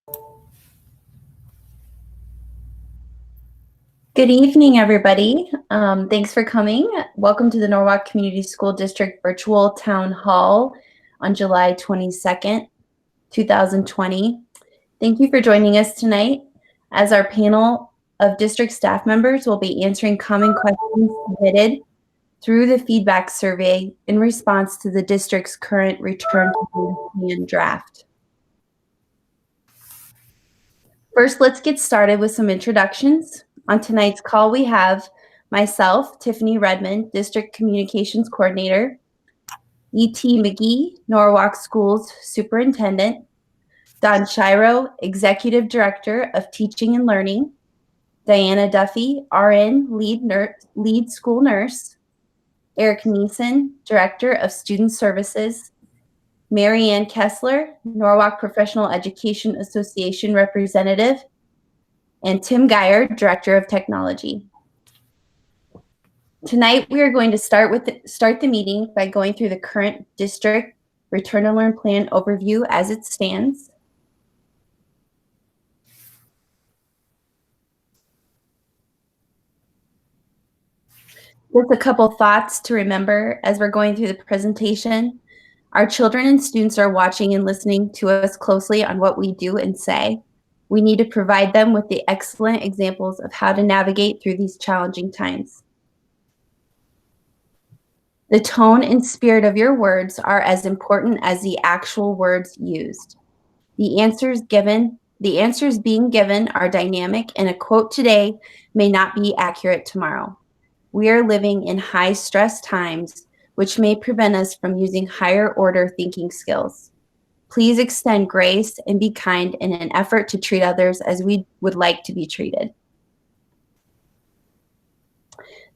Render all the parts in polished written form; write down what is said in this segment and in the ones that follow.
Good evening, everybody. Thanks for coming. Welcome to the Norwalk Community School District Virtual Town Hall on July 22nd, 2020. Thank you for joining us tonight. As our panel of district staff members will be answering common questions submitted through the feedback survey in response to the district's current return to plan draft. First, let's get started with some introductions. On tonight's call, we have myself, Tiffany Redmond, District Communications Coordinator, E.T. Magee, Norwalk Schools Superintendent, Don Shiro, Executive Director of Teaching and Learning, Diana Duffy, RN, Lead School Nurse, Eric Neeson, Director of Student Services, Mary Ann Kessler, Norwalk Professional Education Association Representative, and Tim Geyer, Director of Technology. Tonight, we are going to start the meeting by going through the current district Return to Learn plan overview as it stands. Just a couple thoughts to remember as we're going through the presentation. Our children and students are watching and listening to us closely on what we do and say. We need to provide them with the excellent examples of how to navigate through these challenging times. The tone and spirit of your words are as important as the actual words used. The answers being given are dynamic, and a quote today may not be accurate tomorrow. We are living in high-stress times, which may prevent us from using higher-order thinking skills. Please extend grace and be kind in an effort to treat others as we would like to be treated.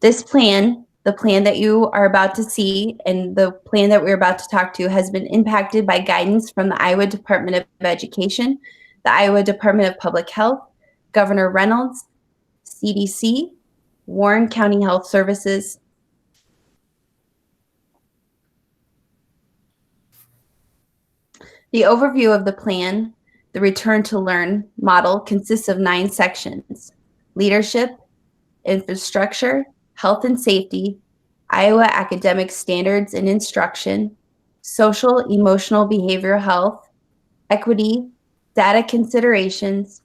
This plan, the plan that you are about to see and the plan that we're about to talk to, has been impacted by guidance from the Iowa Department of Education, the Iowa Department of Public Health, Governor Reynolds, CDC, Warren County Health Services, the overview of the plan, the Return to Learn model, consists of 9 sections: leadership, infrastructure, health and safety, Iowa academic standards and instruction, social, emotional, behavioral health, equity, data considerations,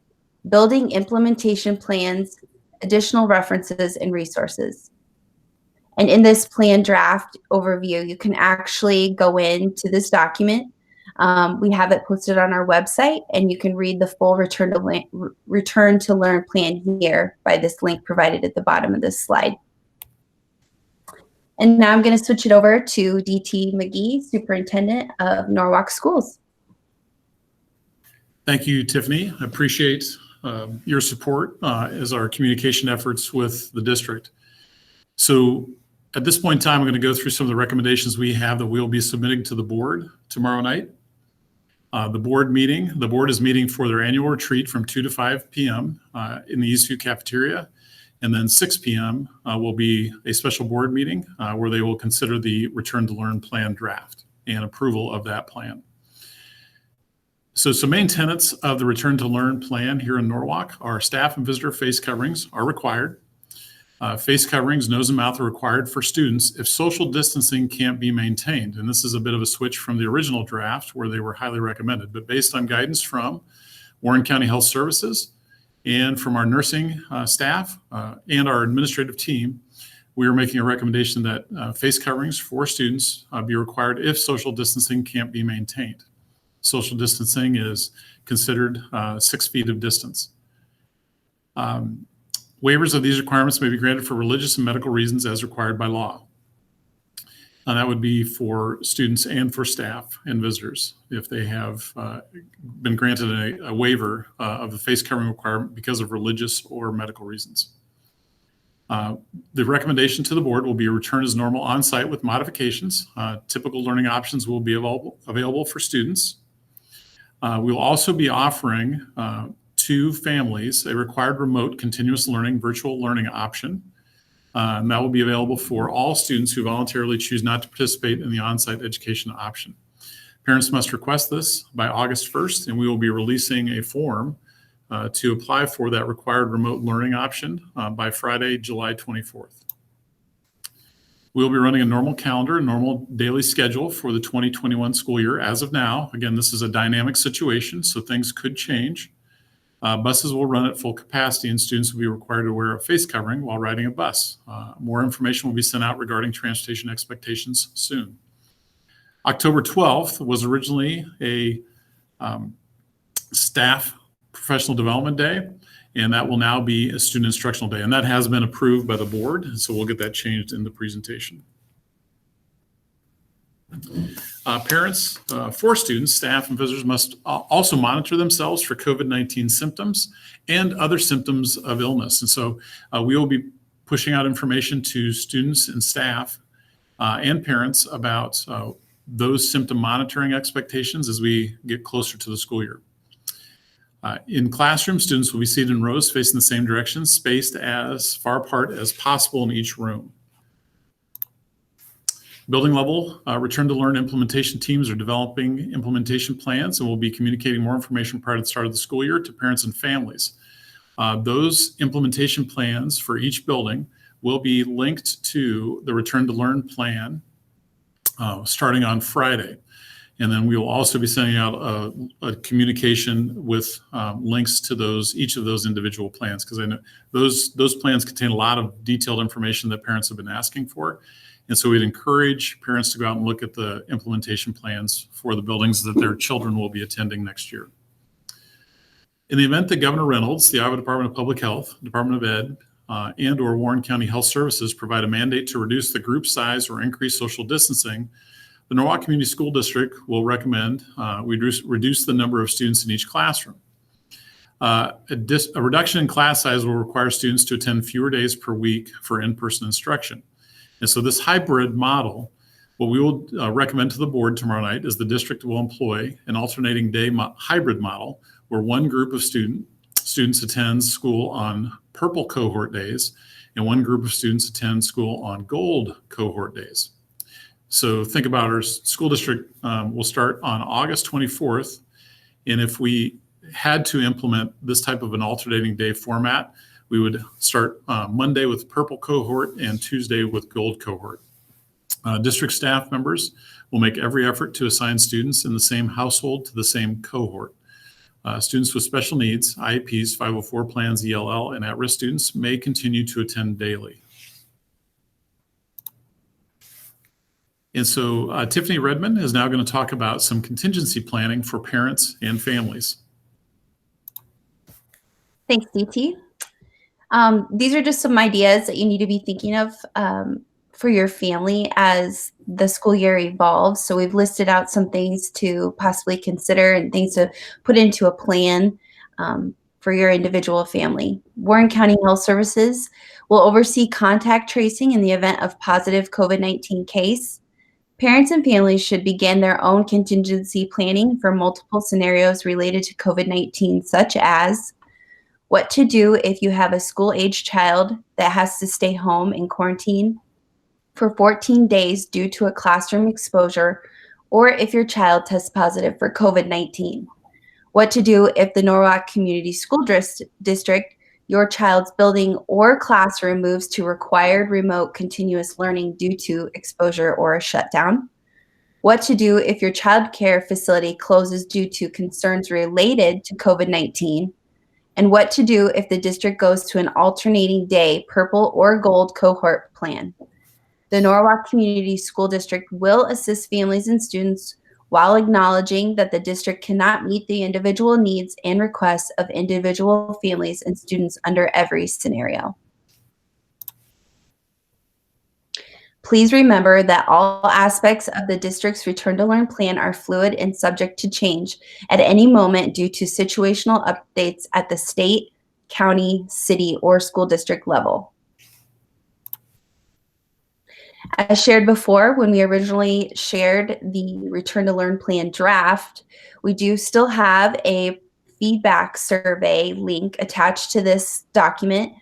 building implementation plans, additional references and resources. And in this plan draft overview, you can actually go into this document. We have it posted on our website, and you can read the full Return to Learn plan here by this link provided at the bottom of this slide. And now I'm going to switch it over to D.T. Magee, Superintendent of Norwalk Schools. Thank you, Tiffany. I appreciate your support as our communication efforts with the district. So at this point in time, I'm going to go through some of the recommendations we have that we'll be submitting to the board tomorrow night. The board is meeting for their annual retreat from 2 to 5 p.m. In the Eastview cafeteria. And then 6 p.m. Will be a special board meeting where they will consider the Return to Learn plan draft and approval of that plan. So some main tenets of the Return to Learn plan here in Norwalk are staff and visitor face coverings are required. Face coverings, nose and mouth are required for students if social distancing can't be maintained. And this is a bit of a switch from the original draft where they were highly recommended. But based on guidance from Warren County Health Services and from our nursing staff and our administrative team, we are making a recommendation that face coverings for students be required if social distancing can't be maintained. Social distancing is considered 6 feet of distance. Waivers of these requirements may be granted for religious and medical reasons as required by law. And that would be for students and for staff and visitors if they have been granted a waiver of the face covering requirement because of religious or medical reasons. The recommendation to the board will be a return as normal on site with modifications. Typical learning options will be available for students. We'll also be offering to families a required remote continuous learning virtual learning option. And that will be available for all students who voluntarily choose not to participate in the on-site education option. Parents must request this by August 1st, and we will be releasing a form to apply for that required remote learning option by Friday, July 24th. We'll be running a normal calendar, a normal daily schedule for the 2021 school year as of now. Again, this is a dynamic situation, so things could change. Buses will run at full capacity, and students will be required to wear a face covering while riding a bus. More information will be sent out regarding transportation expectations soon. October 12th was originally a staff professional development day, and that will now be a student instructional day. And that has been approved by the board, and so we'll get that changed in the presentation. Parents for students, staff, and visitors must also monitor themselves for COVID-19 symptoms and other symptoms of illness. And so we will be pushing out information to students and staff and parents about those symptom monitoring expectations as we get closer to the school year. In classrooms, students will be seated in rows facing the same direction, spaced as far apart as possible in each room. Building level return to learn implementation teams are developing implementation plans and will be communicating more information prior to the start of the school year to parents and families. Those implementation plans for each building will be linked to the return to learn plan starting on Friday. And then we will also be sending out a communication with links to each of those individual plans, because I know those plans contain a lot of detailed information that parents have been asking for. And so we'd encourage parents to go out and look at the implementation plans for the buildings that their children will be attending next year. In the event that Governor Reynolds, the Iowa Department of Public Health, Department of Ed, and or Warren County Health Services provide a mandate to reduce the group size or increase social distancing, the Norwalk Community School District will recommend we reduce the number of students in each classroom. A reduction in class size will require students to attend fewer days per week for in-person instruction. And so this hybrid model, what we will recommend to the board tomorrow night is the district will employ an alternating day hybrid model where one group of students attends school on purple cohort days and one group of students attend school on gold cohort days. So think about our school district will start on August 24th. And if we had to implement this type of an alternating day format, we would start Monday with purple cohort and Tuesday with gold cohort. District staff members will make every effort to assign students in the same household to the same cohort. Students with special needs, IEPs, 504 plans, ELL, and at-risk students may continue to attend daily. And so Tiffany Redmond is now going to talk about some contingency planning for parents and families. Thanks, DT. These are just some ideas that you need to be thinking of for your family as the school year evolves. So we've listed out some things to possibly consider and things to put into a plan for your individual family. Warren County Health Services will oversee contact tracing in the event of positive COVID-19 case. Parents and families should begin their own contingency planning for multiple scenarios related to COVID-19, such as what to do if you have a school-age child that has to stay home in quarantine for 14 days due to a classroom exposure, or if your child tests positive for COVID-19. What to do if the Norwalk Community School District, your child's building or classroom moves to required remote continuous learning due to exposure or a shutdown. What to do if your child care facility closes due to concerns related to COVID-19. And what to do if the district goes to an alternating day purple or gold cohort plan. The Norwalk Community School District will assist families and students while acknowledging that the district cannot meet the individual needs and requests of individual families and students under every scenario. Please remember that all aspects of the district's Return to Learn plan are fluid and subject to change at any moment due to situational updates at the state, county, city, or school district level. As shared before, when we originally shared the Return to Learn plan draft, we do still have a feedback survey link attached to this document,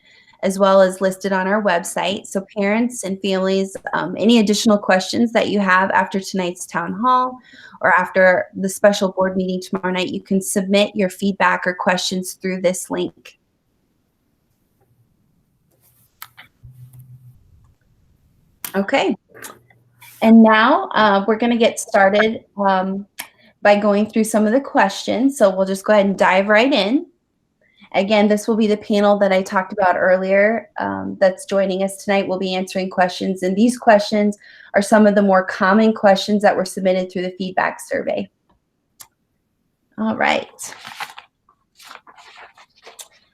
as well as listed on our website. So parents and families, any additional questions that you have after tonight's town hall or after the special board meeting tomorrow night, you can submit your feedback or questions through this link. Okay. And now we're going to get started by going through some of the questions. So we'll just go ahead and dive right in. Again, this will be the panel that I talked about earlier that's joining us tonight. We'll be answering questions, and these questions are some of the more common questions that were submitted through the feedback survey. All right.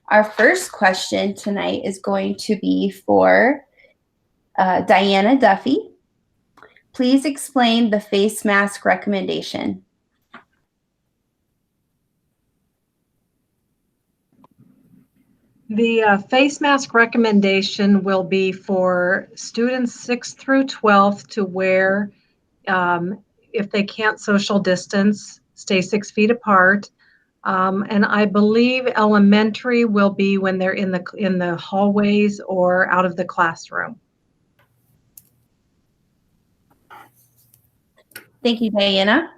Our first question tonight is going to be for Diana Duffy. Please explain the face mask recommendation. The face mask recommendation will be for students 6th through 12th to wear, if they can't social distance, stay 6 feet apart. And I believe elementary will be when they're in the hallways or out of the classroom. Thank you, Diana.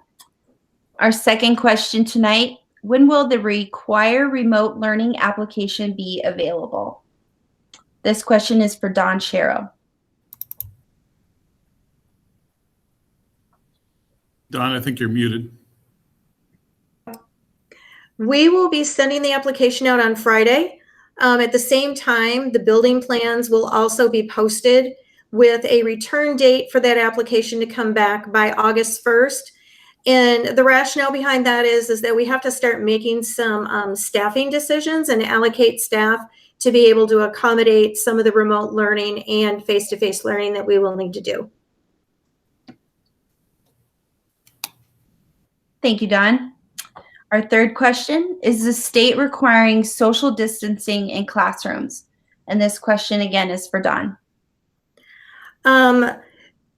Our second question tonight, when will the Require Remote Learning application be available? This question is for Don Sharrow. Don, I think you're muted. We will be sending the application out on Friday. At the same time, the building plans will also be posted with a return date for that application to come back by August 1st. And the rationale behind that is that we have to start making some staffing decisions and allocate staff to be able to accommodate some of the remote learning and face-to-face learning that we will need to do. Thank you, Don. Our third question, is the state requiring social distancing in classrooms? And this question again is for Don.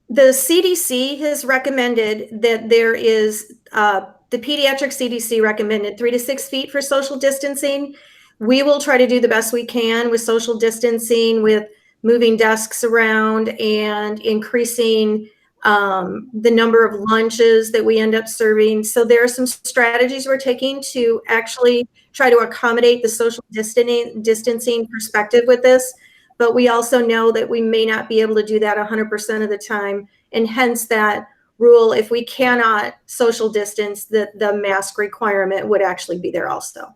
The CDC has recommended that there is, the pediatric CDC recommended 3 to 6 feet for social distancing. We will try to do the best we can with social distancing, with moving desks around and increasing the number of lunches that we end up serving. So there are some strategies we're taking to actually try to accommodate the social distancing perspective with this. But we also know that we may not be able to do that 100% of the time. And hence that rule, if we cannot social distance, the mask requirement would actually be there also.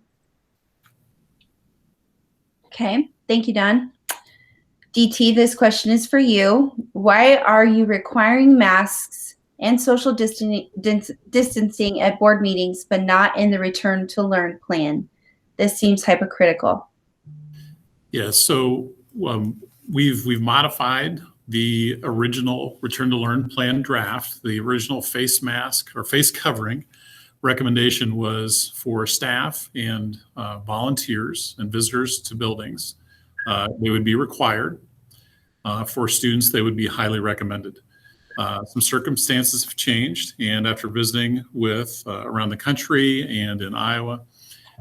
Okay, thank you, Don. DT, this question is for you. Why are you requiring masks and social distancing at board meetings, but not in the Return to Learn plan? This seems hypocritical. Yeah, so we've modified the original Return to Learn plan draft. The original face mask or face covering recommendation was for staff and volunteers and visitors to buildings. They would be required. For students, they would be highly recommended. Some circumstances have changed, and after visiting with around the country and in Iowa,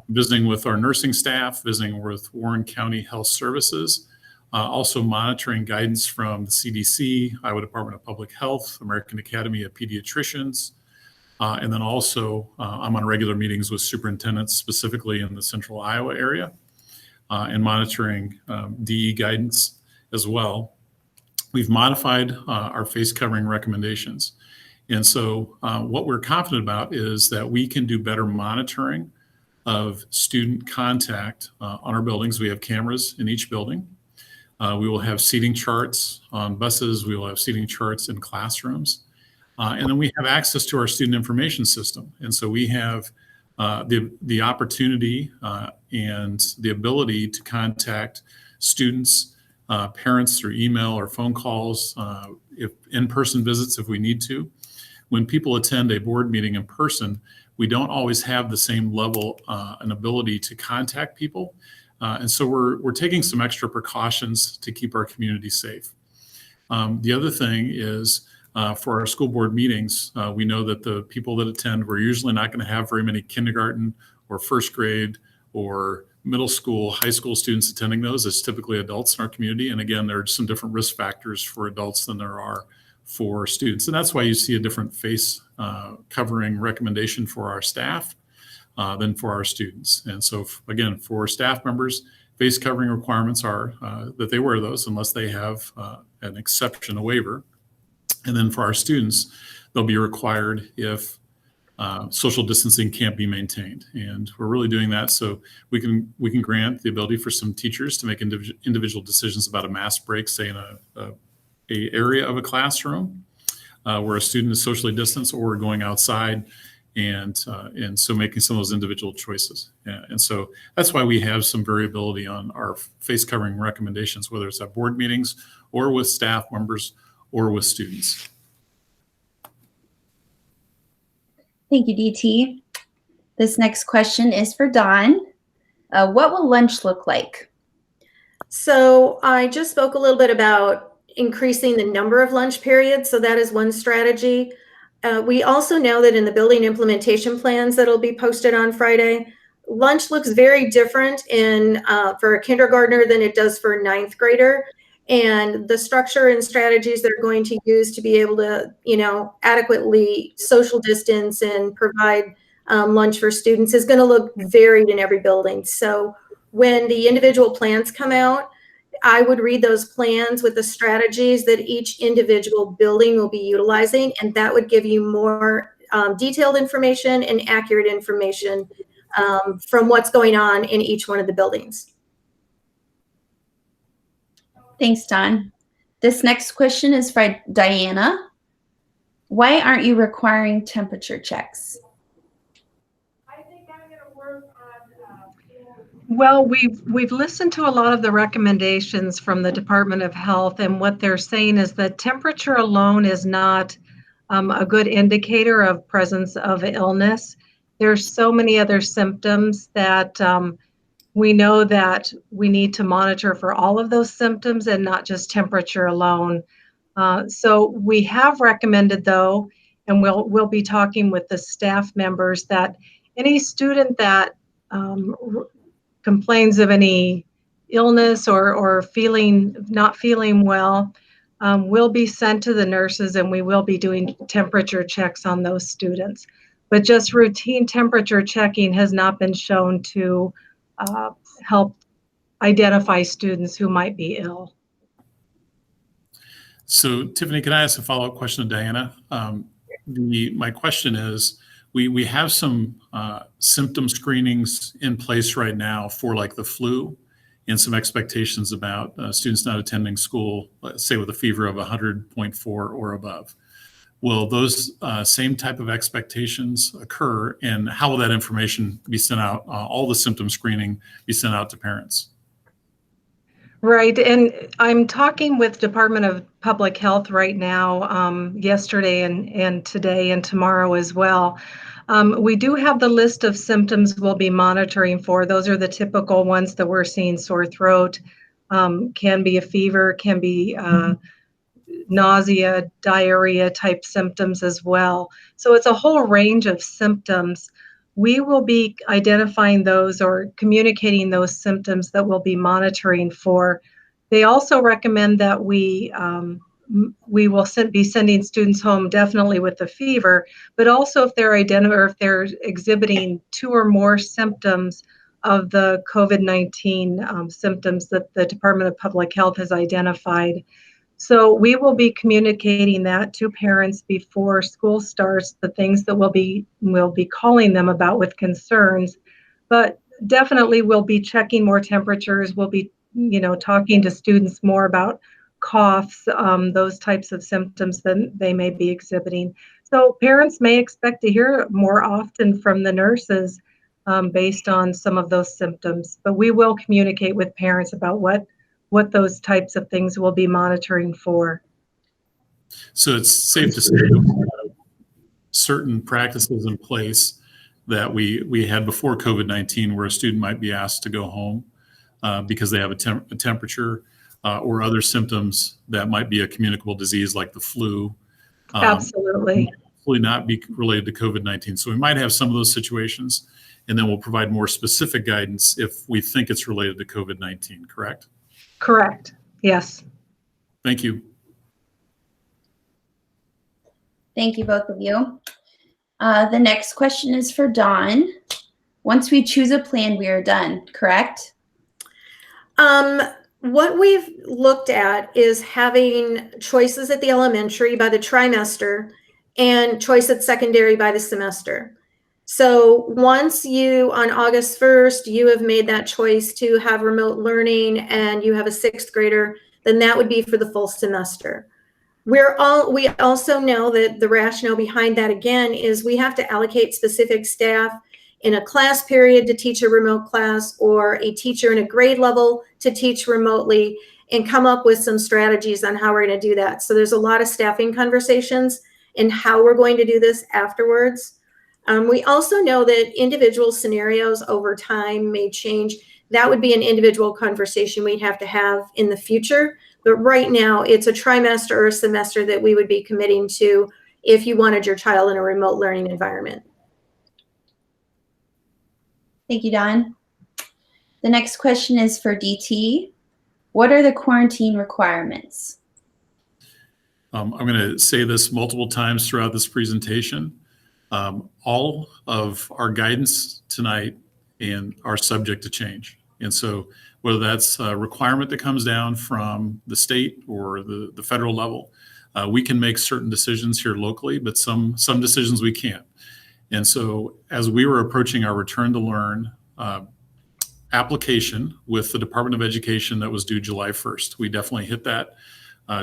visiting with our nursing staff, visiting with Warren County Health Services, also monitoring guidance from the CDC, Iowa Department of Public Health, American Academy of Pediatricians, and then also I'm on regular meetings with superintendents specifically in the central Iowa area and monitoring DE guidance as well. We've modified our face covering recommendations. And so what we're confident about is that we can do better monitoring of student contact on our buildings. We have cameras in each building. We will have seating charts on buses. We will have seating charts in classrooms. And then we have access to our student information system. And so we have the opportunity and the ability to contact students, parents through email or phone calls, if in-person visits if we need to. When people attend a board meeting in person, we don't always have the same level and ability to contact people. And so we're taking some extra precautions to keep our community safe. The other thing is for our school board meetings, we know that the people that attend, we're usually not going to have very many kindergarten or first grade or middle school, high school students attending those. It's typically adults in our community. And again, there are some different risk factors for adults than there are for students. And that's why you see a different face covering recommendation for our staff than for our students. And so again, for staff members, face covering requirements are that they wear those unless they have an exception, a waiver. And then for our students, they'll be required if social distancing can't be maintained. And we're really doing that so we can grant the ability for some teachers to make individual decisions about a mask break, say in a area of a classroom where a student is socially distanced, or going outside, and so making some of those individual choices. And so that's why we have some variability on our face covering recommendations, whether it's at board meetings or with staff members or with students. Thank you, DT. This next question is for Dawn. What will lunch look like? So I just spoke a little bit about increasing the number of lunch periods. So that is one strategy. We also know that in the building implementation plans that'll be posted on Friday, lunch looks very different for a kindergartner than it does for a ninth grader. And the structure and strategies they're going to use to be able to, adequately social distance and provide lunch for students is going to look varied in every building. So when the individual plans come out, I would read those plans with the strategies that each individual building will be utilizing, and that would give you more detailed information and accurate information from what's going on in each one of the buildings. Thanks, Dawn. This next question is for Diana. Why aren't you requiring temperature checks? I think I'm going to work on. Well, we've listened to a lot of the recommendations from the Department of Health, and what they're saying is that temperature alone is not a good indicator of presence of illness. There's so many other symptoms that we know that we need to monitor for all of those symptoms and not just temperature alone. So we have recommended, though, and we'll be talking with the staff members, that any student that complains of any illness or not feeling well will be sent to the nurses, and we will be doing temperature checks on those students. But just routine temperature checking has not been shown to help identify students who might be ill. So Tiffany, can I ask a follow-up question to Diana? My question is, we have some symptom screenings in place right now for like the flu, and some expectations about students not attending school, let's say with a fever of 100.4 or above. Will those same type of expectations occur, and how will that information be sent out, all the symptom screening be sent out to parents? Right, and I'm talking with Department of Public Health right now, yesterday and today and tomorrow as well. We do have the list of symptoms we'll be monitoring for. Those are the typical ones that we're seeing: sore throat, can be a fever, can be nausea, diarrhea type symptoms as well. So it's a whole range of symptoms. We will be identifying those or communicating those symptoms that we'll be monitoring for. They also recommend that we will be sending students home definitely with the fever, but also if they're exhibiting 2 or more symptoms of the COVID-19 symptoms that the Department of Public Health has identified. So we will be communicating that to parents before school starts, the things that we'll be calling them about with concerns. But definitely we'll be checking more temperatures. We'll be, talking to students more about coughs, those types of symptoms that they may be exhibiting. So parents may expect to hear more often from the nurses based on some of those symptoms. But we will communicate with parents about what those types of things we'll be monitoring for. So it's safe to say that we have certain practices in place that we had before COVID-19, where a student might be asked to go home because they have a temperature or other symptoms that might be a communicable disease like the flu. Absolutely. absolutely not be related to COVID-19. So we might have some of those situations, and then we'll provide more specific guidance if we think it's related to COVID-19, correct? Correct. Yes. Thank you. Thank you, both of you. The next question is for Dawn. Once we choose a plan, we are done, correct? What we've looked at is having choices at the elementary by the trimester and choice at secondary by the semester. So once you, on August 1st, you have made that choice to have remote learning and you have a 6th grader, then that would be for the full semester. We also know that the rationale behind that, again, is we have to allocate specific staff in a class period to teach a remote class, or a teacher in a grade level to teach remotely, and come up with some strategies on how we're going to do that. So there's a lot of staffing conversations and how we're going to do this afterwards. We also know that individual scenarios over time may change. That would be an individual conversation we'd have to have in the future. But right now, it's a trimester or a semester that we would be committing to if you wanted your child in a remote learning environment. Thank you, Dawn. The next question is for DT. What are the quarantine requirements? I'm going to say this multiple times throughout this presentation. All of our guidance tonight are subject to change. And so whether that's a requirement that comes down from the state or the federal level, we can make certain decisions here locally, but some decisions we can't. And so as we were approaching our return to learn application with the Department of Education that was due July 1st, we definitely hit that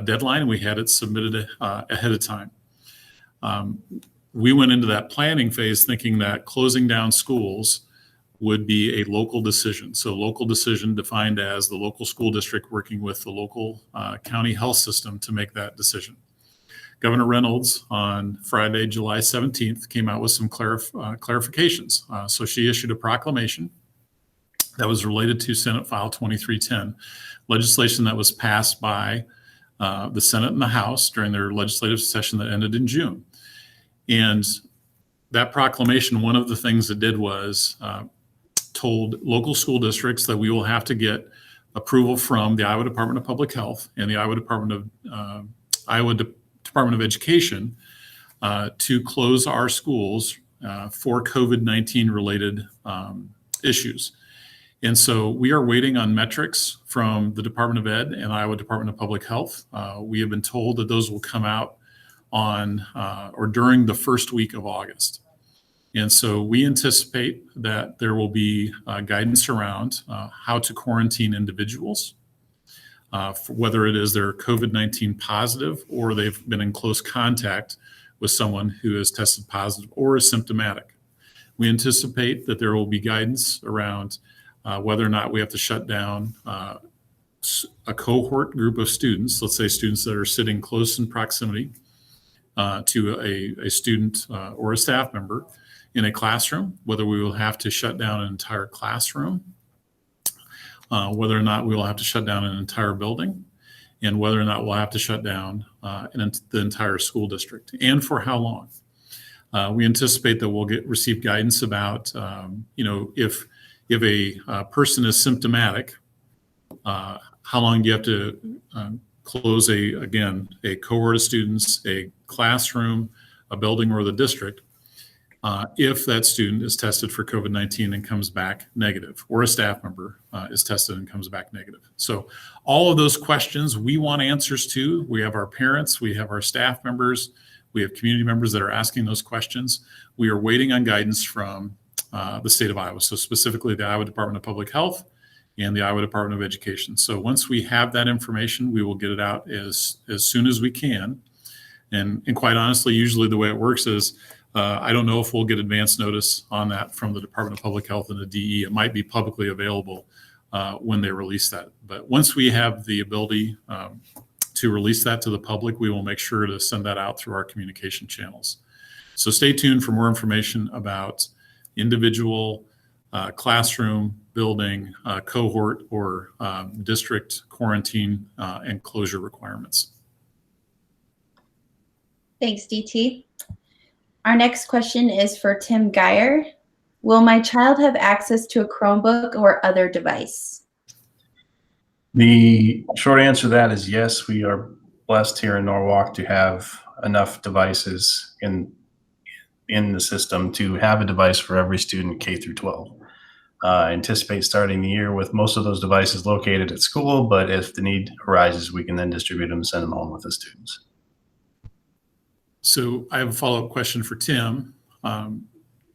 deadline, and we had it submitted ahead of time. We went into that planning phase thinking that closing down schools would be a local decision. So local decision defined as the local school district working with the local county health system to make that decision. Governor Reynolds on Friday, July 17th, came out with some clarifications. So she issued a proclamation that was related to Senate File 2310, legislation that was passed by the Senate and the House during their legislative session that ended in June. And that proclamation, one of the things it did was told local school districts that we will have to get approval from the Iowa Department of Public Health and the Iowa Department of Education to close our schools for COVID-19 related issues. And so we are waiting on metrics from the Department of Ed and Iowa Department of Public Health. We have been told that those will come out on or during the first week of August. And so we anticipate that there will be guidance around how to quarantine individuals, for whether it is they're COVID-19 positive or they've been in close contact with someone who has tested positive or is symptomatic. We anticipate that there will be guidance around whether or not we have to shut down a cohort group of students, let's say students that are sitting close in proximity to a student or a staff member in a classroom, whether we will have to shut down an entire classroom, whether or not we will have to shut down an entire building, and whether or not we'll have to shut down the entire school district, and for how long. We anticipate that we'll receive guidance about, if a person is symptomatic, how long do you have to close a cohort of students, a classroom, a building, or the district, if that student is tested for COVID-19 and comes back negative, or a staff member is tested and comes back negative. So all of those questions we want answers to. We have our parents, we have our staff members, we have community members that are asking those questions. We are waiting on guidance from the state of Iowa, so specifically the Iowa Department of Public Health and the Iowa Department of Education. So once we have that information, we will get it out as soon as we can. And quite honestly, usually the way it works is I don't know if we'll get advance notice on that from the Department of Public Health and the DE. It might be publicly available when they release that. But once we have the ability to release that to the public, we will make sure to send that out through our communication channels. So stay tuned for more information about individual classroom, building, cohort, or district quarantine and closure requirements. Thanks, DT. Our next question is for Tim Geyer. Will my child have access to a Chromebook or other device? The short answer to that is yes. We are blessed here in Norwalk to have enough devices in the system to have a device for every student K through 12. Anticipate starting the year with most of those devices located at school, but if the need arises, we can then distribute them and send them home with the students. So I have a follow-up question for Tim.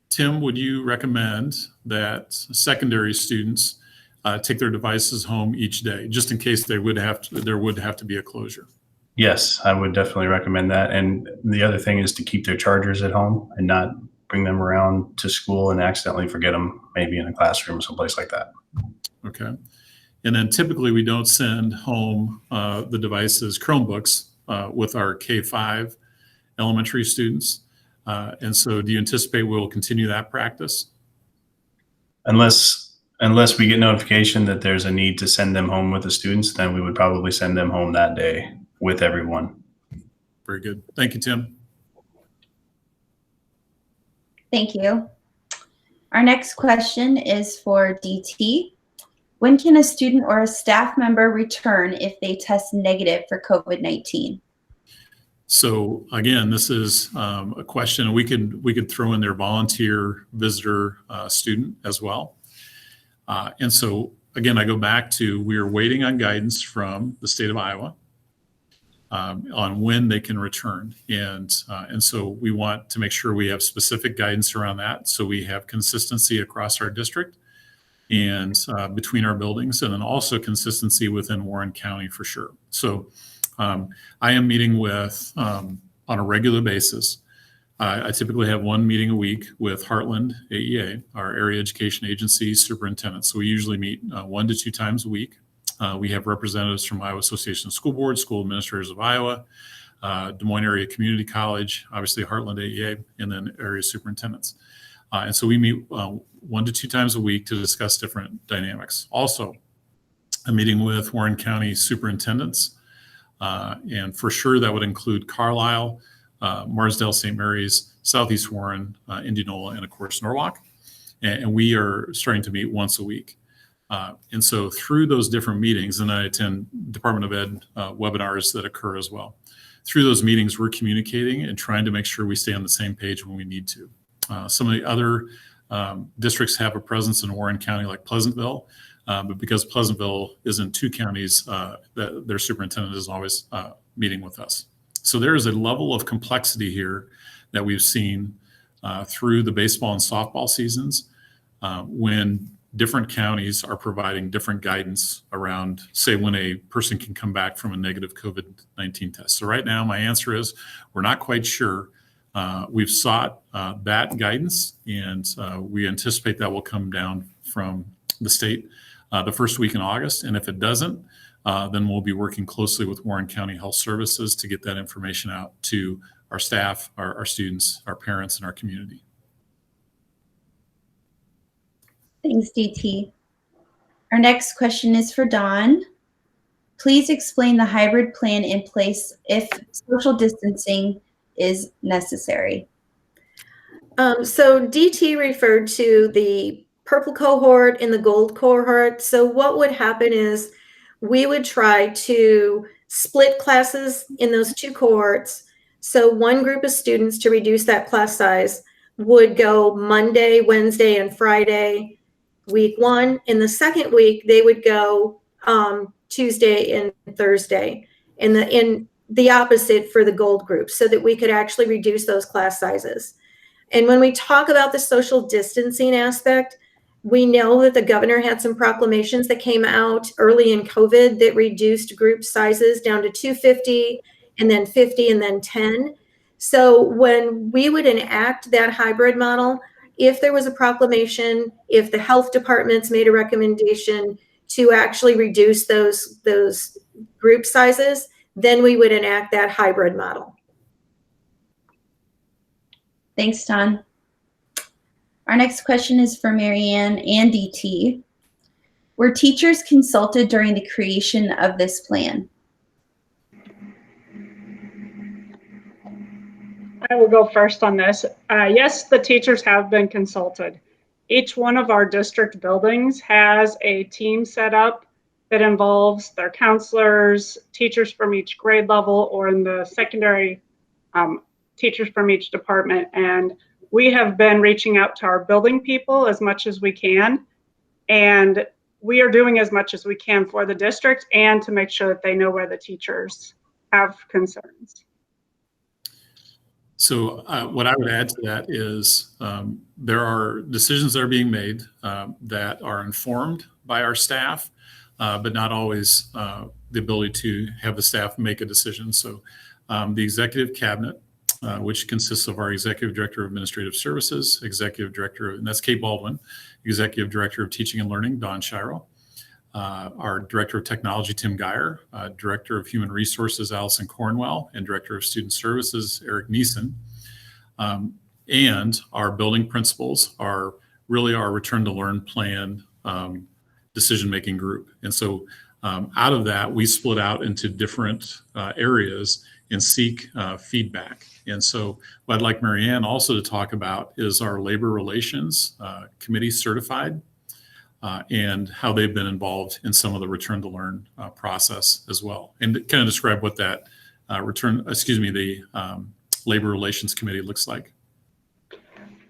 Tim, would you recommend that secondary students take their devices home each day, just in case there would have to be a closure? Yes, I would definitely recommend that. And the other thing is to keep their chargers at home and not bring them around to school and accidentally forget them, maybe in a classroom, someplace like that. Okay. And then typically we don't send home the devices, Chromebooks, with our K-5 elementary students. And so do you anticipate we'll continue that practice? Unless we get notification that there's a need to send them home with the students, then we would probably send them home that day with everyone. Very good. Thank you, Tim. Thank you. Our next question is for DT. When can a student or a staff member return if they test negative for COVID-19? So again, this is a question we could throw in their volunteer, visitor, student as well. And so again, I go back to we are waiting on guidance from the state of Iowa on when they can return, and so we want to make sure we have specific guidance around that, so we have consistency across our district and between our buildings, and then also consistency within Warren County for sure. So I am meeting with on a regular basis. I typically have one meeting a week with Heartland AEA, our area education agency superintendent. So we usually meet 1 to 2 times a week. We have representatives from Iowa Association of School Boards, School Administrators of Iowa, Des Moines Area Community College, obviously Heartland AEA, and then area superintendents. And so we meet 1 to 2 times a week to discuss different dynamics. Also, a meeting with Warren County superintendents, and for sure that would include Carlisle, Marsdale, St. Mary's, Southeast Warren, Indianola, and of course Norwalk. And we are starting to meet once a week. And so through those different meetings, and I attend Department of Ed webinars that occur as well. Through those meetings, we're communicating and trying to make sure we stay on the same page when we need to. Some of the other districts have a presence in Warren County, like Pleasantville, but because Pleasantville is in 2 counties, their superintendent is always meeting with us. So there is a level of complexity here that we've seen through the baseball and softball seasons when different counties are providing different guidance around, say, when a person can come back from a negative COVID-19 test. So right now, my answer is we're not quite sure. We've sought that guidance, and we anticipate that will come down from the state the first week in August. And if it doesn't, then we'll be working closely with Warren County Health Services to get that information out to our staff, our students, our parents, and our community. Thanks, DT. Our next question is for Dawn. Please explain the hybrid plan in place if social distancing is necessary. So DT referred to the purple cohort and the gold cohort. So what would happen is we would try to split classes in those 2 cohorts. So one group of students, to reduce that class size, would go Monday, Wednesday, and Friday, week 1. In the second week, they would go Tuesday and Thursday, and the opposite for the gold group, so that we could actually reduce those class sizes. And when we talk about the social distancing aspect, we know that the governor had some proclamations that came out early in COVID that reduced group sizes down to 250 and then 50 and then 10. So when we would enact that hybrid model, if there was a proclamation, if the health departments made a recommendation to actually reduce those group sizes, then we would enact that hybrid model. Thanks, Dawn. Our next question is for Marianne and DT. Were teachers consulted during the creation of this plan? I will go first on this. Yes, the teachers have been consulted. Each one of our district buildings has a team set up that involves their counselors, teachers from each grade level, or in the secondary, teachers from each department. And we have been reaching out to our building people as much as we can. And we are doing as much as we can for the district and to make sure that they know where the teachers have concerns. So what I would add to that is there are decisions that are being made that are informed by our staff, but not always the ability to have the staff make a decision. So the executive cabinet, which consists of our executive director of administrative services, executive director, and that's Kate Baldwin, executive director of teaching and learning, Don Shiro, our director of technology, Tim Geyer, director of human resources, Allison Cornwell, and director of student services, Eric Neeson. And our building principals are really our return to learn plan decision-making group. And so out of that, we split out into different areas and seek feedback. And so what I'd like Marianne also to talk about is our labor relations committee certified and how they've been involved in some of the return to learn process as well. And kind of describe what that the labor relations committee looks like.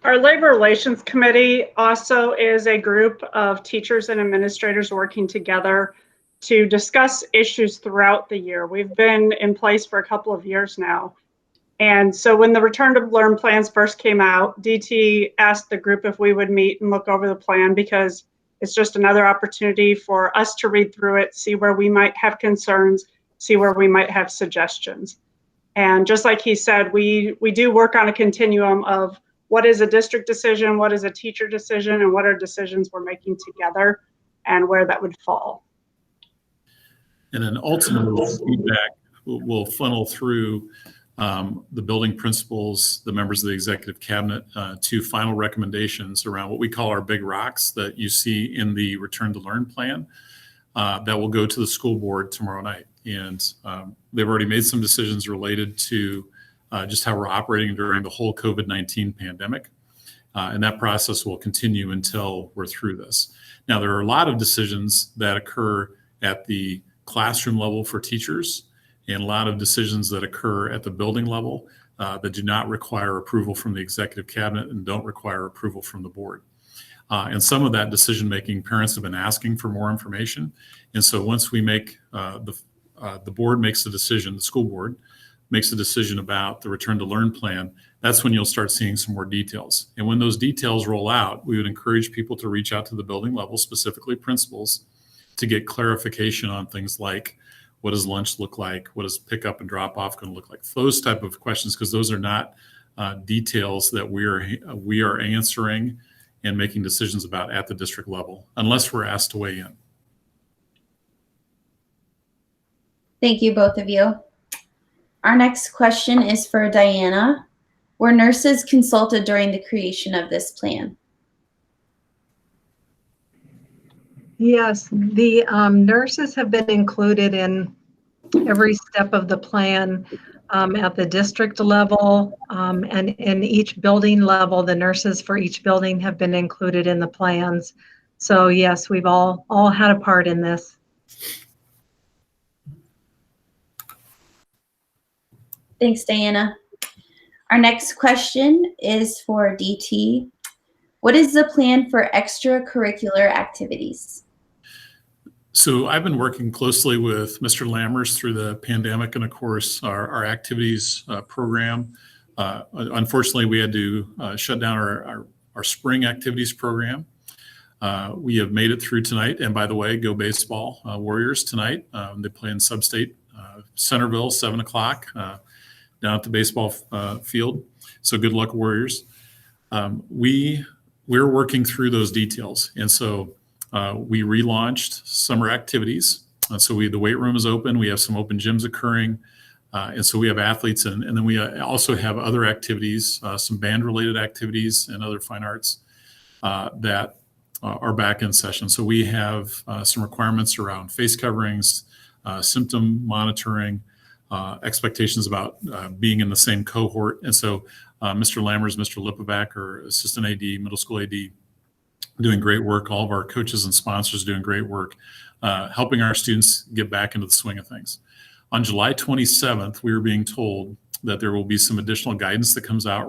Our labor relations committee also is a group of teachers and administrators working together to discuss issues throughout the year. We've been in place for a couple of years now. And so when the return to learn plans first came out, DT asked the group if we would meet and look over the plan, because it's just another opportunity for us to read through it, see where we might have concerns, see where we might have suggestions. And just like he said, we do work on a continuum of what is a district decision, what is a teacher decision, and what are decisions we're making together, and where that would fall. And then ultimately, feedback will funnel through the building principals, the members of the executive cabinet, to final recommendations around what we call our big rocks that you see in the return to learn plan that will go to the school board tomorrow night. And they've already made some decisions related to just how we're operating during the whole COVID-19 pandemic. And that process will continue until we're through this. Now, there are a lot of decisions that occur at the classroom level for teachers, and a lot of decisions that occur at the building level that do not require approval from the executive cabinet and don't require approval from the board. And some of that decision-making, parents have been asking for more information. And so once we make the board makes the decision, the school board makes the decision about the return to learn plan, that's when you'll start seeing some more details. And when those details roll out, we would encourage people to reach out to the building level, specifically principals, to get clarification on things like, what does lunch look like? What does pick up and drop off going to look like? Those type of questions, because those are not details that we are answering and making decisions about at the district level, unless we're asked to weigh in. Thank you, both of you. Our next question is for Diana. Were nurses consulted during the creation of this plan? Yes, the nurses have been included in every step of the plan at the district level, and in each building level, the nurses for each building have been included in the plans. So yes, we've all had a part in this. Thanks, Diana. Our next question is for DT. What is the plan for extracurricular activities? So I've been working closely with Mr. Lammers through the pandemic, and of course our activities program. Unfortunately, we had to shut down our spring activities program. We have made it through tonight, and by the way, go baseball Warriors tonight. They play in Substate Centerville, 7 o'clock down at the baseball field. So good luck, Warriors. We're working through those details, and so we relaunched summer activities. So the weight room is open. We have some open gyms occurring. And so we have athletes, and then we also have other activities, some band-related activities and other fine arts that are back in session. So we have some requirements around face coverings, symptom monitoring, expectations about being in the same cohort. And so Mr. Lammers, Mr. Lipovac, our assistant AD, middle school AD, doing great work. All of our coaches and sponsors doing great work, helping our students get back into the swing of things. On July 27th, we were being told that there will be some additional guidance that comes out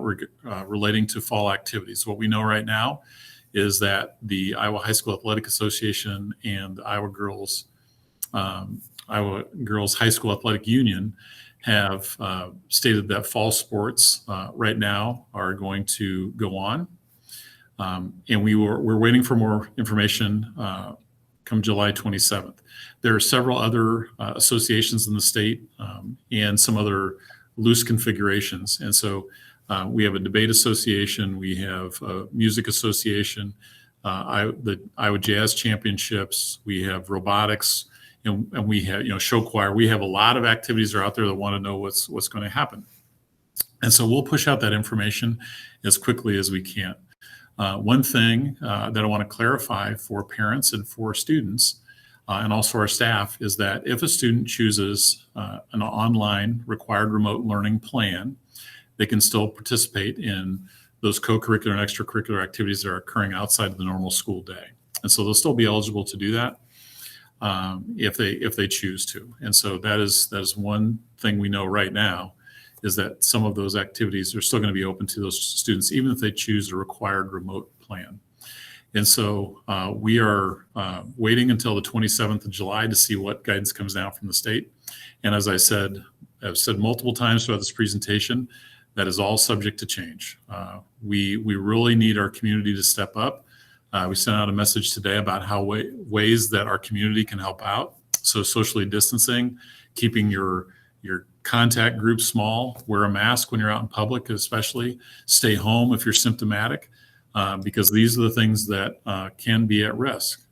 relating to fall activities. What we know right now is that the Iowa High School Athletic Association and the Iowa Girls High School Athletic Union have stated that fall sports right now are going to go on. And we're waiting for more information come July 27th. There are several other associations in the state and some other loose configurations. And so we have a debate association, we have a music association, the Iowa Jazz Championships, we have robotics, and we have, show choir. We have a lot of activities that are out there that want to know what's going to happen. And so we'll push out that information as quickly as we can. One thing that I want to clarify for parents and for students and also our staff is that if a student chooses an online required remote learning plan, they can still participate in those co-curricular and extracurricular activities that are occurring outside of the normal school day. And so they'll still be eligible to do that if they choose to. And so that is one thing we know right now, is that some of those activities are still going to be open to those students, even if they choose a required remote plan. And so we are waiting until the 27th of July to see what guidance comes down from the state. And as I've said multiple times throughout this presentation, that is all subject to change. We really need our community to step up. We sent out a message today about how ways that our community can help out. So socially distancing, keeping your contact group small, wear a mask when you're out in public, especially stay home if you're symptomatic, because these are the things that can be at risk.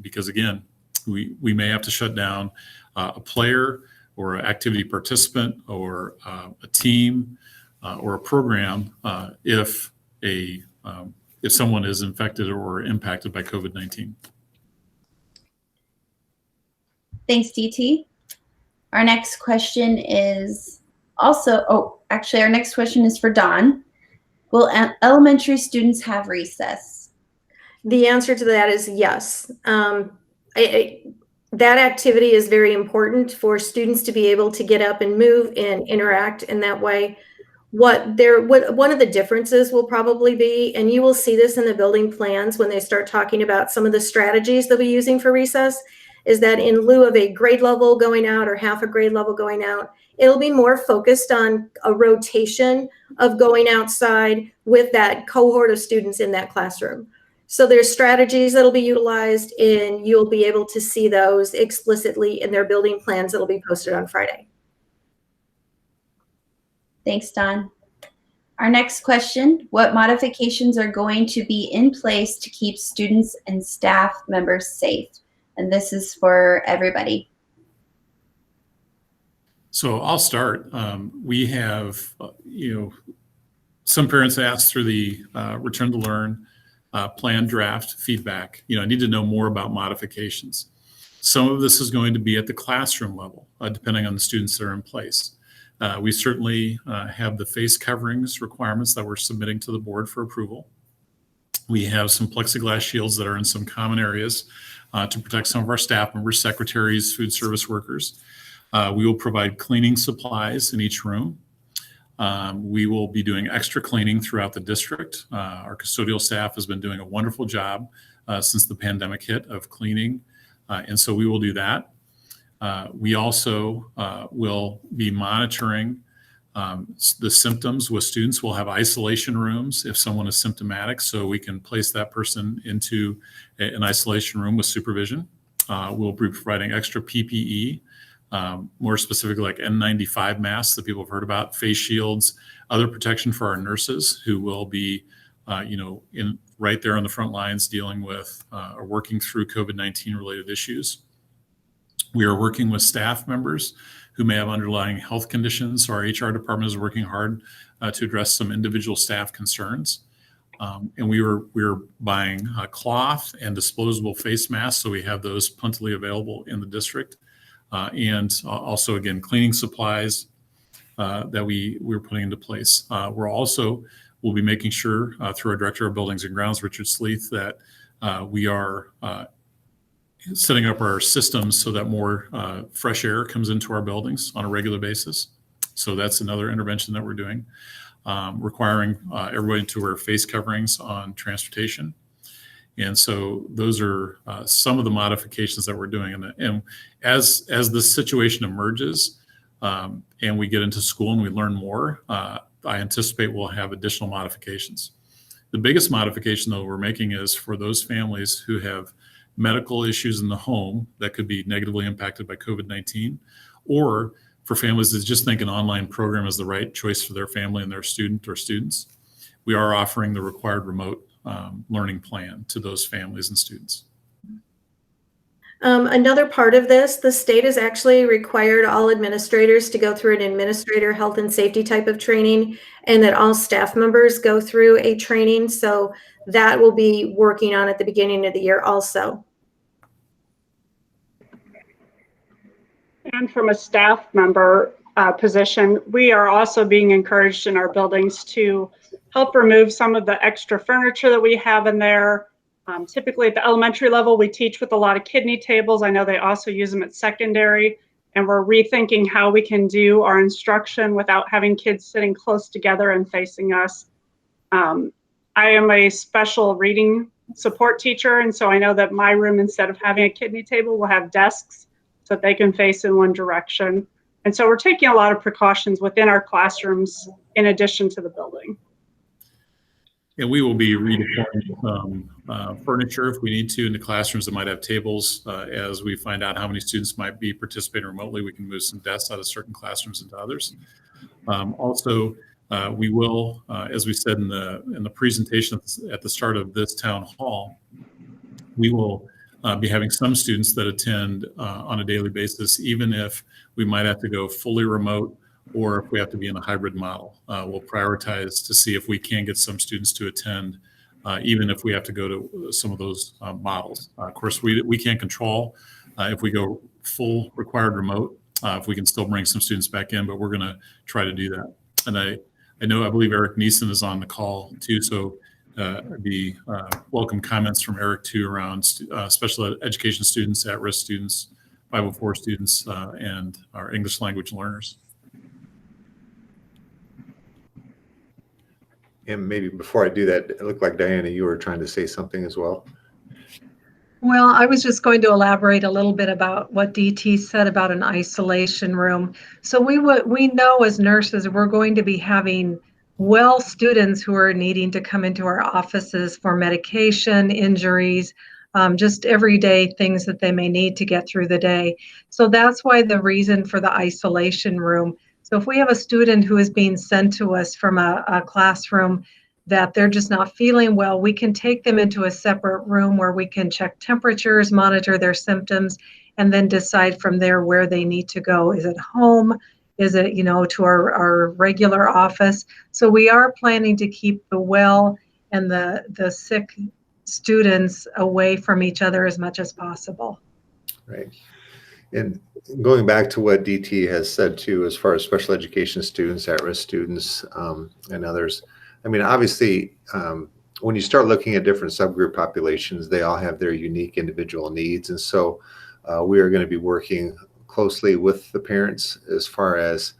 Because again, we may have to shut down a player or an activity participant or a team or a program if someone is infected or impacted by COVID-19. Thanks, DT. Our next question is our next question is for Dawn. Will elementary students have recess? The answer to that is yes. That activity is very important for students to be able to get up and move and interact in that way. What one of the differences will probably be, and you will see this in the building plans when they start talking about some of the strategies they'll be using for recess, is that in lieu of a grade level going out or half a grade level going out, it'll be more focused on a rotation of going outside with that cohort of students in that classroom. So there's strategies that'll be utilized, and you'll be able to see those explicitly in their building plans that'll be posted on Friday. Thanks, Dawn. Our next question, what modifications are going to be in place to keep students and staff members safe? And this is for everybody. So I'll start. We have, some parents asked through the Return to Learn plan draft feedback, I need to know more about modifications. Some of this is going to be at the classroom level, depending on the students that are in place. We certainly have the face coverings requirements that we're submitting to the board for approval. We have some plexiglass shields that are in some common areas to protect some of our staff members, secretaries, food service workers. We will provide cleaning supplies in each room. We will be doing extra cleaning throughout the district. Our custodial staff has been doing a wonderful job since the pandemic hit of cleaning, and so we will do that. We also will be monitoring the symptoms with students. We'll have isolation rooms if someone is symptomatic, so we can place that person into an isolation room with supervision. We'll be providing extra PPE, more specifically like N95 masks that people have heard about, face shields, other protection for our nurses who will be, right there on the front lines dealing with or working through COVID-19 related issues. We are working with staff members who may have underlying health conditions. Our HR department is working hard to address some individual staff concerns. And we were buying cloth and disposable face masks, so we have those plentifully available in the district. and also, again, cleaning supplies that we're putting into place. We'll be making sure through our Director of Buildings and Grounds, Richard Sleeth, that we are setting up our systems so that more fresh air comes into our buildings on a regular basis. So that's another intervention that we're doing, requiring everybody to wear face coverings on transportation. And so those are some of the modifications that we're doing. And as this situation emerges and we get into school and we learn more, I anticipate we'll have additional modifications. The biggest modification, though, we're making is for those families who have medical issues in the home that could be negatively impacted by COVID-19, or for families that just think an online program is the right choice for their family and their student or students. We are offering the required remote learning plan to those families and students. Another part of this, the state has actually required all administrators to go through an administrator health and safety type of training, and that all staff members go through a training. So that will be working on at the beginning of the year also. And from a staff member position, we are also being encouraged in our buildings to help remove some of the extra furniture that we have in there. Typically at the elementary level, we teach with a lot of kidney tables. I know they also use them at secondary, and we're rethinking how we can do our instruction without having kids sitting close together and facing us. I am a special reading support teacher, and so I know that my room, instead of having a kidney table, will have desks so that they can face in one direction. And so we're taking a lot of precautions within our classrooms in addition to the building. And we will be redeploying furniture if we need to into classrooms that might have tables. As we find out how many students might be participating remotely, we can move some desks out of certain classrooms into others. We will, as we said in the presentation at the start of this town hall, we will be having some students that attend on a daily basis, even if we might have to go fully remote, or if we have to be in a hybrid model. We'll prioritize to see if we can get some students to attend, even if we have to go to some of those models. Of course, we can't control if we go full required remote, if we can still bring some students back in, but we're going to try to do that. And I believe Eric Neeson is on the call too, so the welcome comments from Eric too around special education students, at-risk students, 504 students, and our English language learners. And maybe before I do that, it looked like Diana, you were trying to say something as well. Well, I was just going to elaborate a little bit about what DT said about an isolation room. So we know as nurses, we're going to be having students who are needing to come into our offices for medication, injuries, just everyday things that they may need to get through the day. So that's why the reason for the isolation room. So if we have a student who is being sent to us from a classroom that they're just not feeling well, we can take them into a separate room where we can check temperatures, monitor their symptoms, and then decide from there where they need to go. Is it home? Is it, to our regular office? So we are planning to keep the well and the sick students away from each other as much as possible. Right. And going back to what DT has said too, as far as special education students, at-risk students, and others, I mean, obviously, when you start looking at different subgroup populations, they all have their unique individual needs. And so we are going to be working closely with the parents as far as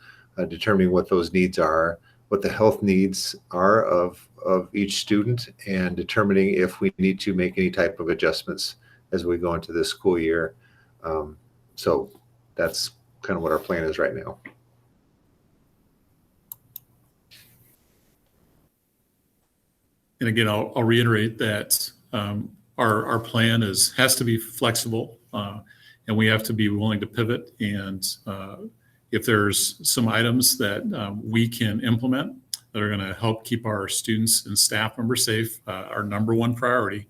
determining what those needs are, what the health needs are of each student, and determining if we need to make any type of adjustments as we go into this school year. So that's kind of what our plan is right now. And again, I'll reiterate that our plan has to be flexible, and we have to be willing to pivot. And if there's some items that we can implement that are going to help keep our students and staff members safe, our number one priority,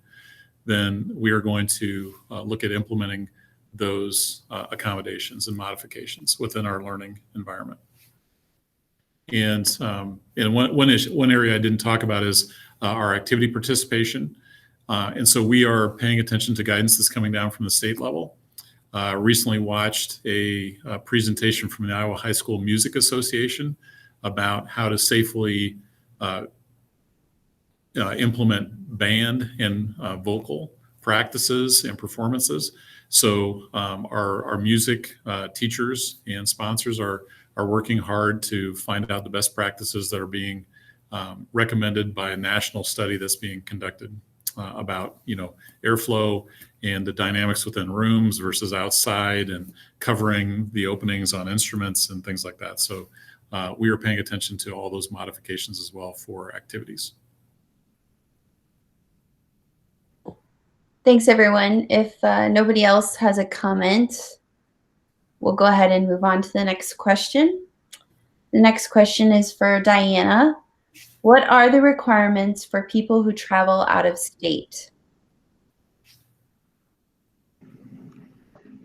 then we are going to look at implementing those accommodations and modifications within our learning environment. And one area I didn't talk about is our activity participation. And so we are paying attention to guidance that's coming down from the state level. recently watched a presentation from the Iowa High School Music Association about how to safely implement band and vocal practices and performances. So our music teachers and sponsors are working hard to find out the best practices that are being recommended by a national study that's being conducted about airflow and the dynamics within rooms versus outside, and covering the openings on instruments and things like that. So we are paying attention to all those modifications as well for activities. Thanks, everyone. If nobody else has a comment, we'll go ahead and move on to the next question. The next question is for Diana. What are the requirements for people who travel out of state?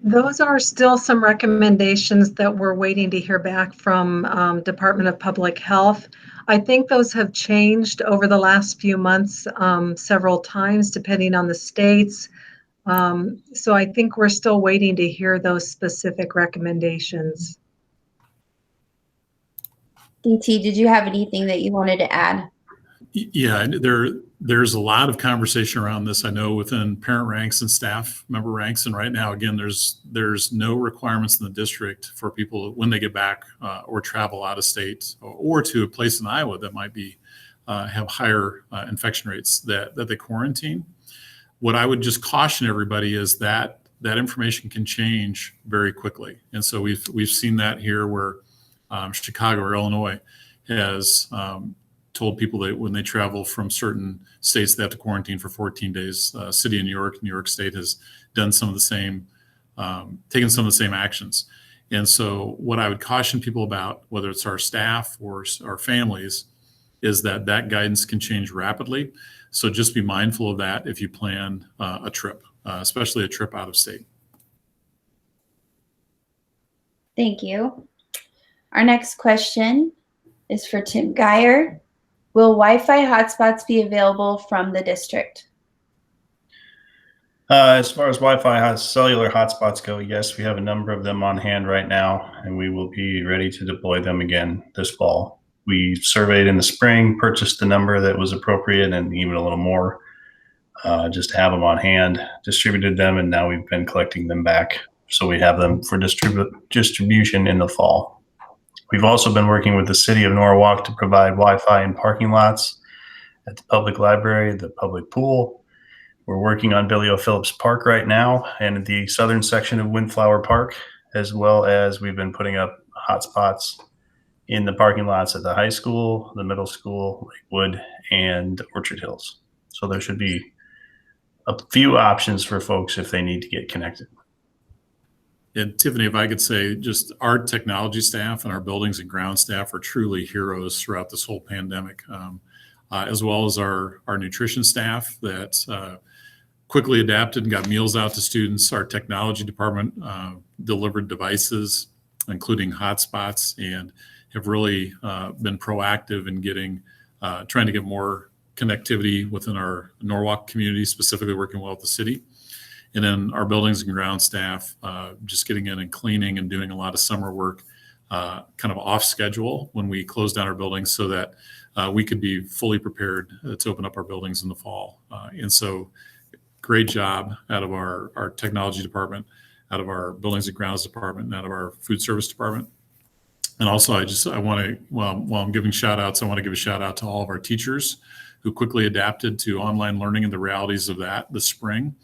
Those are still some recommendations that we're waiting to hear back from Department of Public Health. I think those have changed over the last few months several times, depending on the states. So I think we're still waiting to hear those specific recommendations. DT, did you have anything that you wanted to add? Yeah, there's a lot of conversation around this, I know, within parent ranks and staff member ranks. And right now, again, there's no requirements in the district for people when they get back or travel out of state or to a place in Iowa that might be have higher infection rates that they quarantine. What I would just caution everybody is that information can change very quickly. And so we've seen that here where Chicago or Illinois has told people that when they travel from certain states, they have to quarantine for 14 days. City of New York State has done some of the same, taken some of the same actions. And so what I would caution people about, whether it's our staff or our families, is that guidance can change rapidly. So just be mindful of that if you plan a trip, especially a trip out of state. Thank you. Our next question is for Tim Geyer. Will Wi-Fi hotspots be available from the district? As far as Wi-Fi cellular hotspots go, yes, we have a number of them on hand right now, and we will be ready to deploy them again this fall. We surveyed in the spring, purchased the number that was appropriate and even a little more, just to have them on hand, distributed them, and now we've been collecting them back. So we have them for distribution in the fall. We've also been working with the city of Norwalk to provide Wi-Fi in parking lots at the public library, the public pool. We're working on Billy O. Phillips Park right now and the southern section of Windflower Park, as well as we've been putting up hotspots in the parking lots at the high school, the middle school, Lakewood, and Orchard Hills. So there should be a few options for folks if they need to get connected. And Tiffany, if I could say, just our technology staff and our buildings and ground staff are truly heroes throughout this whole pandemic, as well as our nutrition staff that quickly adapted and got meals out to students. Our technology department delivered devices, including hotspots, and have really been proactive in trying to get more connectivity within our Norwalk community, specifically working well with the city. And then our buildings and ground staff just getting in and cleaning and doing a lot of summer work kind of off schedule when we close down our buildings so that we could be fully prepared to open up our buildings in the fall. And so great job out of our technology department, out of our buildings and grounds department, and out of our food service department. And also while I'm giving shout outs, I want to give a shout out to all of our teachers who quickly adapted to online learning and the realities of that this spring.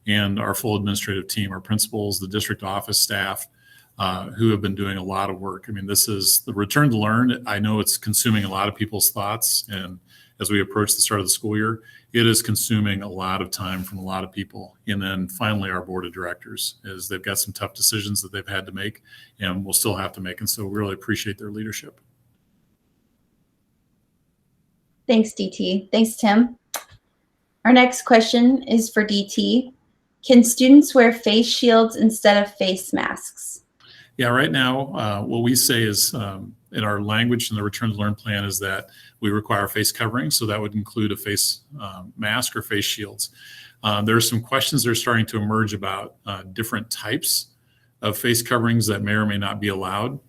And our full administrative team, our principals, the district office staff, who have been doing a lot of work. I mean, this is the return to learn. I know it's consuming a lot of people's thoughts. And as we approach the start of the school year, it is consuming a lot of time from a lot of people. And then finally, our board of directors, as they've got some tough decisions that they've had to make and will still have to make. And so we really appreciate their leadership. Thanks, DT. Thanks, Tim. Our next question is for DT. Can students wear face shields instead of face masks? Yeah, right now, what we say is in our language and the return to learn plan is that we require face covering. So that would include a face mask or face shields. There are some questions that are starting to emerge about different types of face coverings that may or may not be allowed.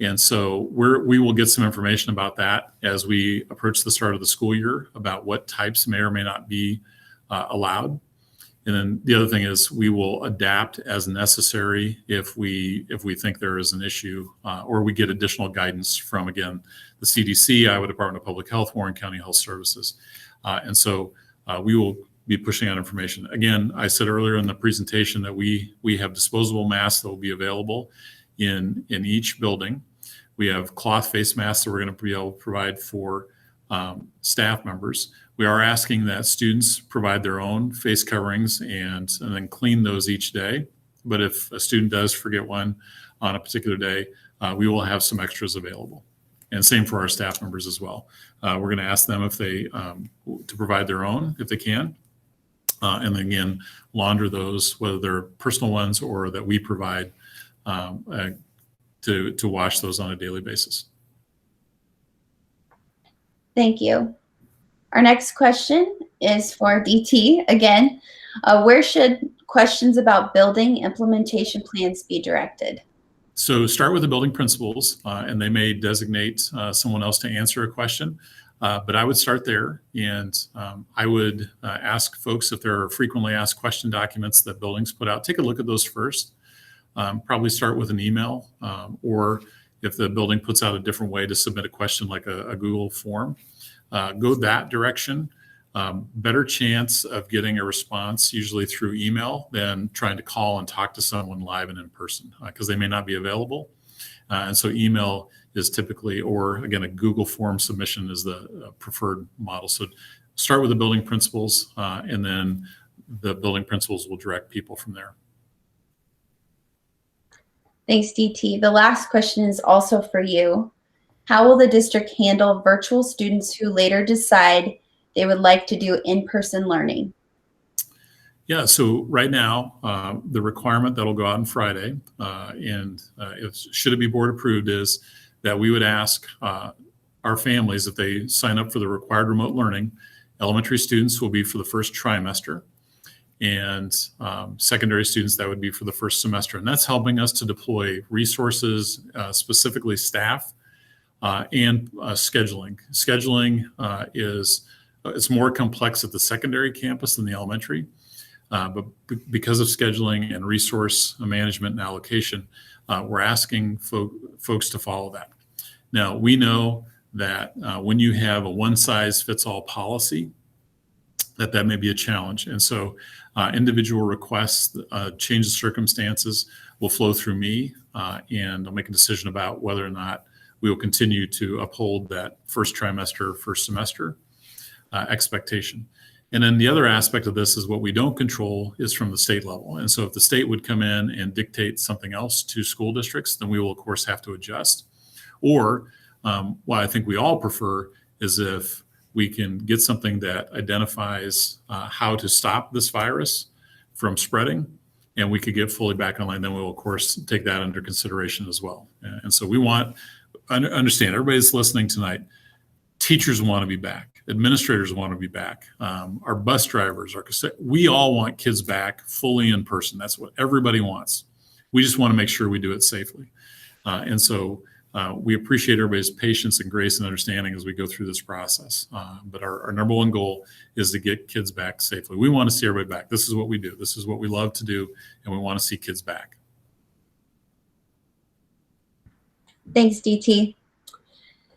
And so we will get some information about that as we approach the start of the school year about what types may or may not be allowed. And then the other thing is we will adapt as necessary if we think there is an issue or we get additional guidance from, again, the CDC, Iowa Department of Public Health, Warren County Health Services. And so we will be pushing out information. Again, I said earlier in the presentation that we have disposable masks that will be available in each building. We have cloth face masks that we're going to be able to provide for staff members. We are asking that students provide their own face coverings and then clean those each day. But if a student does forget one on a particular day, we will have some extras available. And same for our staff members as well. We're going to ask them if they to provide their own if they can. And then again, launder those, whether they're personal ones or that we provide to wash those on a daily basis. Thank you. Our next question is for DT again. Where should questions about building implementation plans be directed? So start with the building principals, and they may designate someone else to answer a question. But I would start there, and I would ask folks if there are frequently asked question documents that buildings put out. Take a look at those first. Probably start with an email, or if the building puts out a different way to submit a question like a Google form, go that direction. Better chance of getting a response usually through email than trying to call and talk to someone live and in person because they may not be available. And so email is typically, or again, a Google form submission is the preferred model. So start with the building principals and then the building principals will direct people from there. Thanks, DT. The last question is also for you. How will the district handle virtual students who later decide they would like to do in-person learning? Yeah, so right now, the requirement that'll go out on Friday, should it be board approved, is that we would ask our families if they sign up for the required remote learning. Elementary students will be for the first trimester, and secondary students, that would be for the first semester. And that's helping us to deploy resources, specifically staff, and scheduling. Scheduling it's more complex at the secondary campus than the elementary. But because of scheduling and resource management and allocation, we're asking folks to follow that. Now, we know that when you have a one-size-fits-all policy, that may be a challenge. And so individual requests, change of circumstances will flow through me, and I'll make a decision about whether or not we will continue to uphold that first trimester, first semester expectation. And then the other aspect of this is what we don't control is from the state level. And so if the state would come in and dictate something else to school districts, then we will, of course, have to adjust. Or what I think we all prefer is if we can get something that identifies how to stop this virus from spreading, and we could get fully back online, then we will, of course, take that under consideration as well. And so we want, understand, everybody that's listening tonight, teachers want to be back. Administrators want to be back. Our bus drivers, we all want kids back fully in person. That's what everybody wants. We just want to make sure we do it safely. And so we appreciate everybody's patience and grace and understanding as we go through this process. But our number one goal is to get kids back safely. We want to see everybody back. This is what we do. This is what we love to do. And we want to see kids back. Thanks, DT.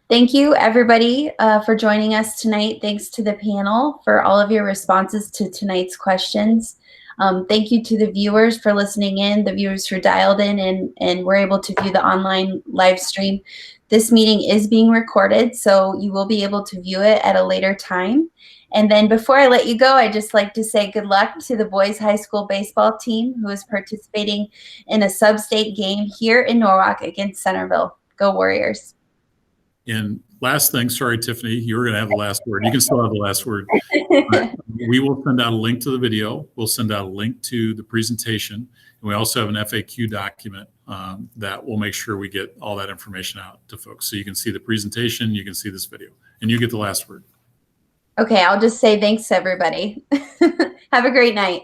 Thank you, everybody, for joining us tonight. Thanks to the panel for all of your responses to tonight's questions. Thank you to the viewers for listening in, the viewers who dialed in and were able to view the online live stream. This meeting is being recorded, so you will be able to view it at a later time. And then before I let you go, I'd just like to say good luck to the boys high school baseball team who is participating in a sub-state game here in Norwalk against Centerville. Go Warriors. And last thing, sorry, Tiffany, you were going to have the last word. You can still have the last word. We will send out a link to the video. We'll send out a link to the presentation. And we also have an FAQ document that will make sure we get all that information out to folks. So you can see the presentation, you can see this video, and you get the last word. Okay, I'll just say thanks, everybody. Have a great night.